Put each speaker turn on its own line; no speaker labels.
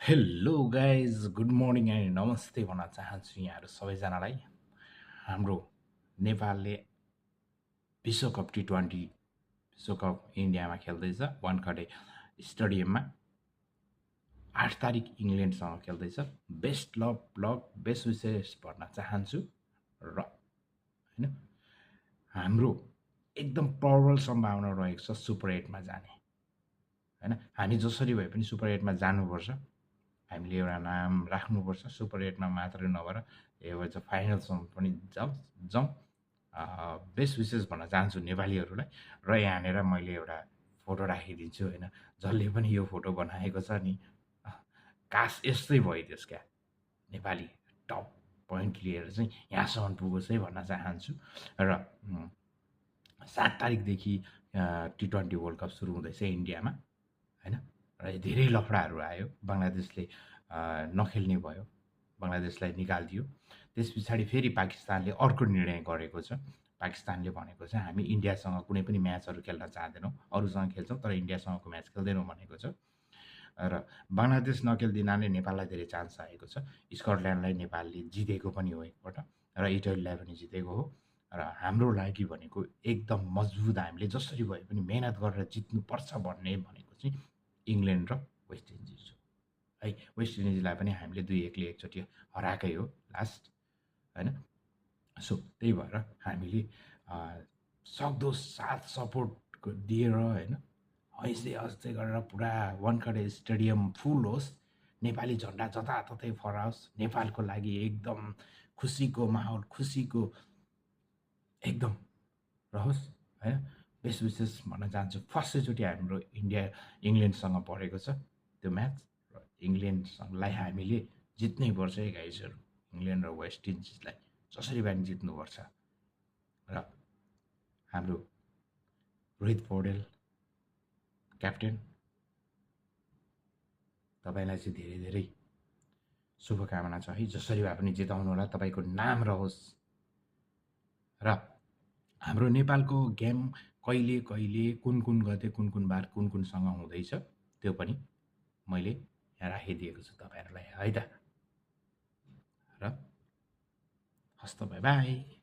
Hello guys good morning and नमस्ते भन्न चाहन्छु यहाँहरू सबैजनालाई। हाम्रो नेपालले विश्वकप T20 विश्वकप इन्डियामा खेल्दैछ वानखडे स्टेडियममा। 8 तारिक इङ्ल्यान्डसँग खेल्दैछ। बेस्ट लक बेस्ट विसेस भन्न चाहन्छु। र होइन हाम्रो एकदम प्रबल सम्भावना रहेको छ सुपर 8मा जाने। होइन हामी जसरी भए पनि सुपर 8मा जानुपर्छ। हामीले एउटा नाम राख्नुपर्छ। सुपर 8मा मात्रै नभएर एउटा फाइनलसम्म पनि जाउँ। बेस्ट विसेस भन्न चाहन्छु नेपालीहरूलाई। र यहाँनिर मैले एउटा फोटो राखिदिन्छु होइन, जसले पनि यो फोटो बनाएको छ नि, कास यस्तै भइदियोस् क्या। नेपाली टप पोइन्ट लिएर चाहिँ यहाँसम्म पुगोस् है भन्न चाहन्छु। र 7 तारिकदेखि T20 वर्ल्ड कप सुरु हुँदैछ इन्डियामा होइन। र धेरै लफडाहरू आयो, बङ्गलादेशले नखेल्ने भयो, बङ्गलादेशलाई निकालिदियो। त्यस पछाडि फेरि पाकिस्तानले अर्को निर्णय गरेको छ। पाकिस्तानले भनेको छ हामी इन्डियासँग कुनै पनि म्याचहरू खेल्न चाहँदैनौँ, अरूसँग खेल्छौँ तर इन्डियासँगको म्याच खेल्दैनौँ भनेको छ। र बङ्गलादेश नखेलिदिनाले नेपाललाई धेरै चान्स आएको छ। स्कटल्यान्डलाई नेपालले जितेको पनि हो एकपल्ट, र इटलीलाई पनि जितेको हो। र हाम्रो लागि भनेको एकदम मजबुत, हामीले जसरी भए पनि मेहनत गरेर जित्नुपर्छ भन्ने भनेको चाहिँ इङ्ल्यान्ड र वेस्ट इन्डिज हो है। वेस्ट इन्डिजलाई पनि हामीले 2-1ले एकचोटि हराएकै हो लास्ट होइन। सो त्यही भएर हामीले सक्दो साथ सपोर्ट दिएर होइन, अझै गरेर पुरा वानखडे स्टेडियम फुल होस्, नेपाली झन्डा जताततै फहराओस्, नेपालको लागि एकदम खुसीको माहौल, खुसीको एकदम रहोस् होइन। बेस्ट विसेस भन्न चाहन्छु। फर्स्टैचोटि हाम्रो इङ्ल्यान्डसँग परेको छ त्यो म्याच, र इङ्ल्यान्डसँगलाई हामीले जित्नै पर्छ है गाइजहरू। इङ्ल्यान्ड र वेस्ट इन्डिजलाई जसरी भए पनि जित्नुपर्छ। र हाम्रो रोहित पौडेल क्याप्टेन, तपाईँलाई चाहिँ धेरै धेरै शुभकामना छ है। जसरी भए पनि जिताउनु होला, तपाईँको नाम रहोस्। र हाम्रो नेपालको गेम कहिले कहिले कुन गते कुन बार कुनसँग हुँदैछ त्यो पनि मैले यहाँ राखिदिएको छु तपाईँहरूलाई है त। र हस्त बाई बाई।